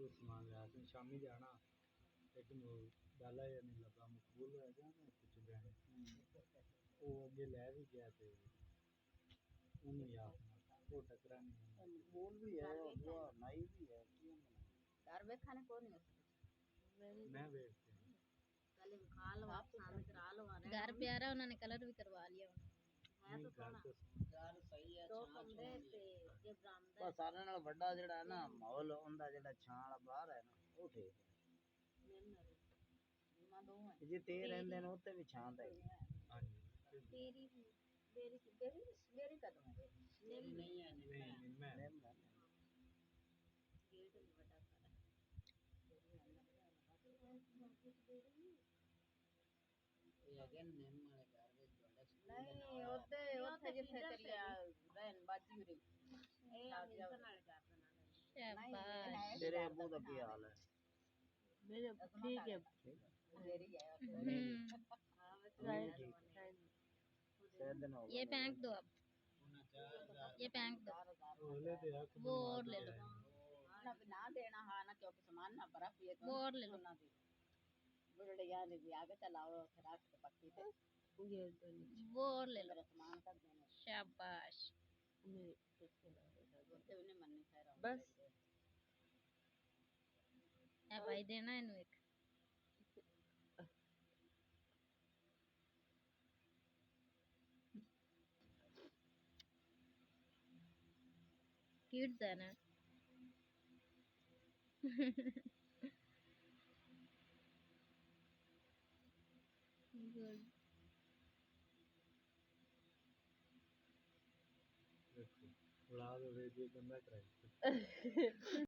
तो सामान लिया शामी जाना एक डाला या नहीं लगा मकबूल हो जाना कुछ गहने वो अगे लै भी गया थे उन्हें याद वो टकरा नहीं मकबूल भी है वो नाई भी है घर बैठा ने कौन है मैं बेचते हैं पहले खा लो आप सामने करा लो घर प्यारा उन्होंने कलर भी करवा लिया है तो सोना घर सही है दो कमरे ते ये बरामदा बस सारे नाल बड़ा जेड़ा है ना माहौल उनदा जेड़ा छां वाला बाहर है ना वो ठीक है जी ते रहंदे ने उत्ते भी छां दा हां जी तेरी मेरी मेरी मेरी कदम है मेरी नहीं है नहीं मैं गेट नहीं बड़ा सारा ये अगेन नेम वाले घर में बड़ा नहीं ओते ओथे जिथे तेरी रहन बाजी हुई ए मिलसन वाले घर का नाम शाबाश तेरे अब्बू का क्या हाल है मेरे ठीक है मेरी है ये पैंक दो अब ये पैंक दो वो और ले लो ना देना हाँ ना क्योंकि सामान ना बर्फ ये वो और ले लो बुढ़े यार भी आगे चलाओ खराब तो पक्की थे वो और ले लो सामान तक देना शाबाश उन्हें मन नहीं खा बस है भाई देना है एक किड्स है ना गुड उड़ा दो रे जी बंदा ट्राई